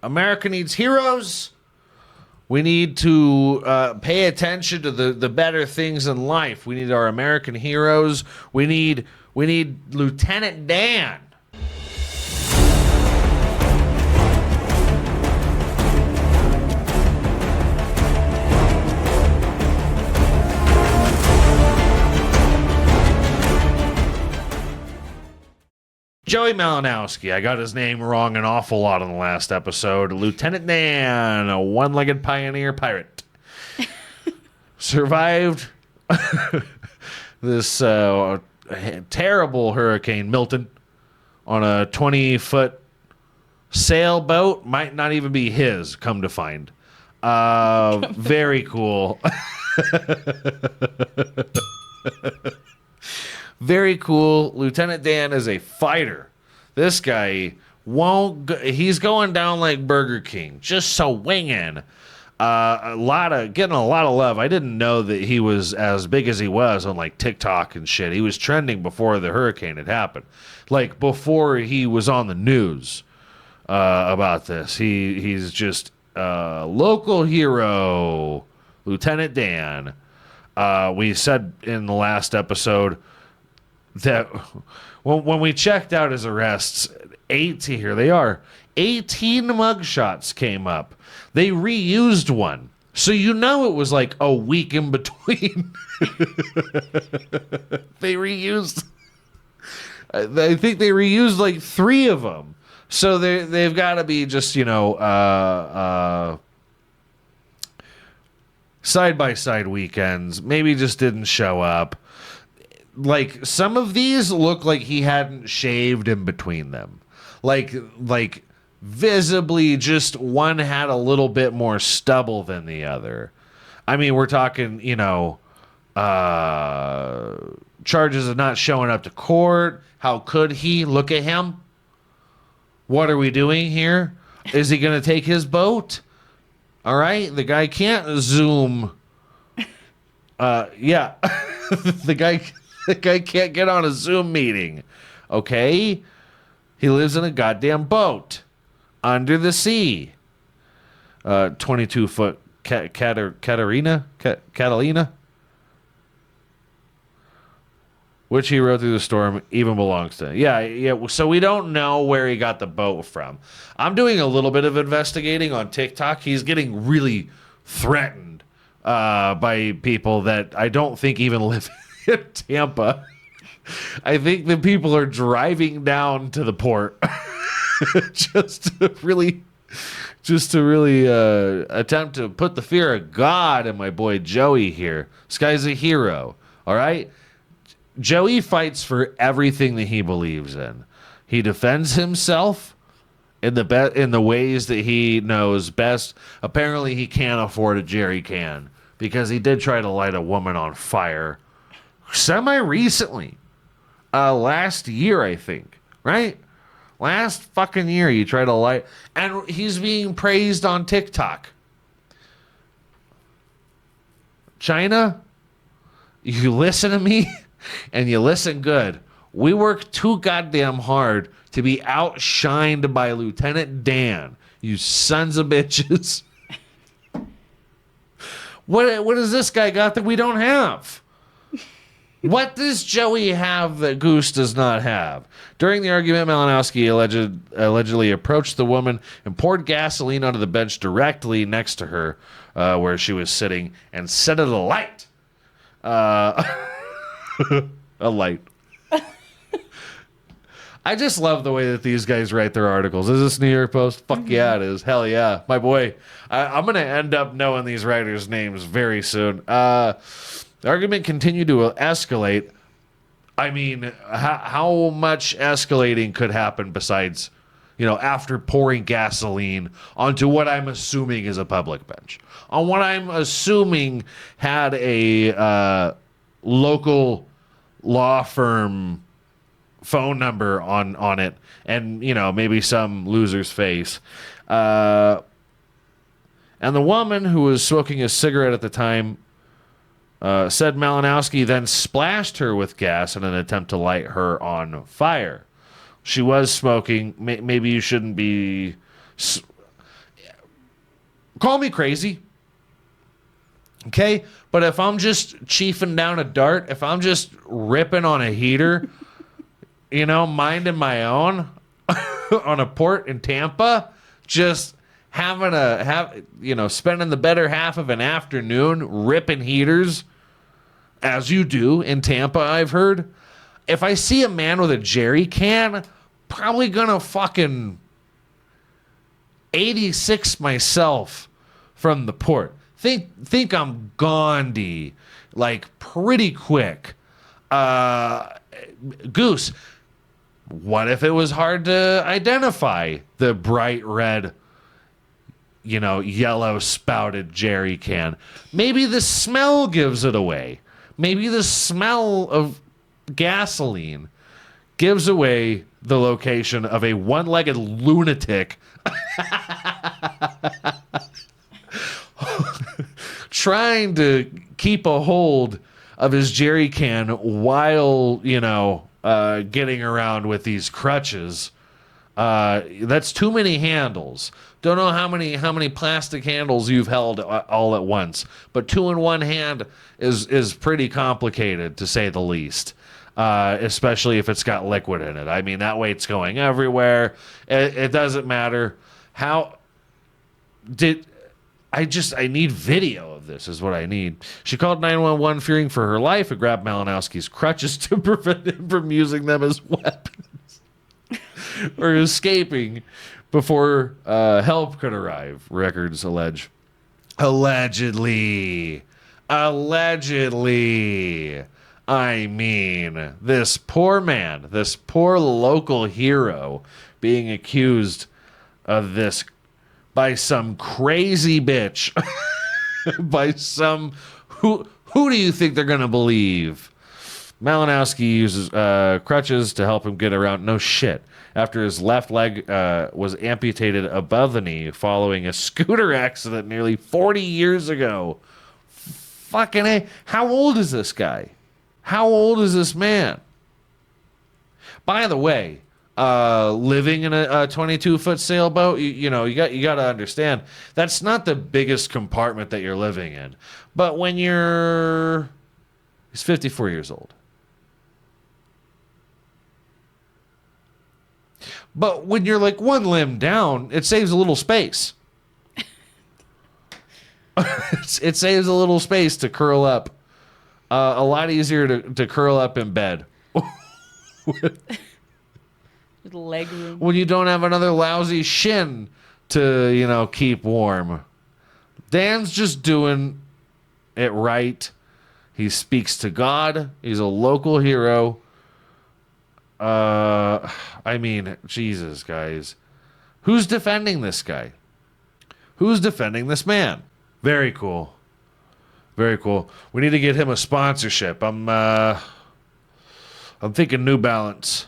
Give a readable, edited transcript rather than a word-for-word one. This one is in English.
America needs heroes. We need to pay attention to the better things in life. We need our American heroes. We need Lieutenant Dan. Joey Malinowski. I got his name wrong an awful lot on the last episode. Lieutenant Dan, a one-legged pioneer pirate, survived this terrible Hurricane Milton on a 20-foot sailboat. Might not even be his, come to find. Very cool. Very cool. Lieutenant Dan is a fighter. This guy won't go, he's going down like Burger King, just swinging. Getting a lot of love. I didn't know that he was as big as he was on like TikTok and shit. He was trending before the hurricane had happened, like before he was on the news about this. He's just a local hero, Lieutenant Dan. We said in the last episode that when we checked out his arrests, 18 mugshots came up. They reused one. So you know it was like a week in between. They reused, I think they reused like 3 of them. So they've got to be just, side-by-side weekends. Maybe just didn't show up. Like, some of these look like he hadn't shaved in between them. Like visibly just one had a little bit more stubble than the other. I mean, we're talking, charges of not showing up to court. How could he? Look at him. What are we doing here? Is he going to take his boat? All right. The guy can't Zoom. Yeah. The guy can't get on a Zoom meeting. Okay? He lives in a goddamn boat under the sea. 22-foot Catalina, which he rode through the storm, even belongs to. Yeah. So we don't know where he got the boat from. I'm doing a little bit of investigating on TikTok. He's getting really threatened by people that I don't think even live in Tampa. I think the people are driving down to the port just to really attempt to put the fear of God in my boy Joey here. This guy's a hero, all right? Joey fights for everything that he believes in. He defends himself in the ways that he knows best. Apparently, he can't afford a jerry can because he did try to light a woman on fire semi-recently. Last year, I think, right? Last fucking year, you try to light... And he's being praised on TikTok. China, you listen to me, and you listen good. We work too goddamn hard to be outshined by Lieutenant Dan, you sons of bitches. What has this guy got that we don't have? What does Joey have that Goose does not have? During the argument, Malinowski allegedly approached the woman and poured gasoline onto the bench directly next to her where she was sitting and set it alight. A light. I just love the way that these guys write their articles. Is this New York Post? Fuck yeah, it is. Hell yeah. My boy. I'm going to end up knowing these writers' names very soon. The argument continued to escalate. I mean, how much escalating could happen besides, after pouring gasoline onto what I'm assuming is a public bench? On what I'm assuming had a local law firm phone number on it and, maybe some loser's face. And the woman who was smoking a cigarette at the time said Malinowski then splashed her with gas in an attempt to light her on fire. She was smoking. Maybe you shouldn't be... Call me crazy. Okay? But if I'm just chiefing down a dart, if I'm just ripping on a heater, minding my own on a port in Tampa, just spending the better half of an afternoon ripping heaters, as you do in Tampa, I've heard. If I see a man with a jerry can, probably gonna fucking 86 myself from the port. Think I'm Gandhi, like pretty quick. Goose, what if it was hard to identify the bright red, yellow spouted jerry can? Maybe the smell gives it away. Maybe the smell of gasoline gives away the location of a one-legged lunatic trying to keep a hold of his jerry can while, getting around with these crutches. That's too many handles. Don't know how many plastic handles you've held all at once, but 2 in one hand is pretty complicated, to say the least. Especially if it's got liquid in it. I mean, that weight's going everywhere. It doesn't matter. I need video of this is what I need. She called 911 fearing for her life and grabbed Malinowski's crutches to prevent him from using them as weapons or escaping before help could arrive, records allege. Allegedly. I mean, this poor man, this poor local hero being accused of this by some crazy bitch. By some... Who do you think they're going to believe? Malinowski uses crutches to help him get around. No shit. After his left leg was amputated above the knee following a scooter accident nearly 40 years ago. Fucking A. How old is this guy? How old is this man? By the way, living in a 22-foot sailboat, you got to understand that's not the biggest compartment that you're living in. But when he's 54 years old. But when you're like one limb down, it saves a little space. It saves a little space to curl up. A lot easier to curl up in bed. With leg room. When you don't have another lousy shin to, keep warm. Dan's just doing it right. He speaks to God. He's a local hero. I mean, Jesus, guys. Who's defending this guy? Who's defending this man? Very cool. Very cool. We need to get him a sponsorship. I'm thinking New Balance.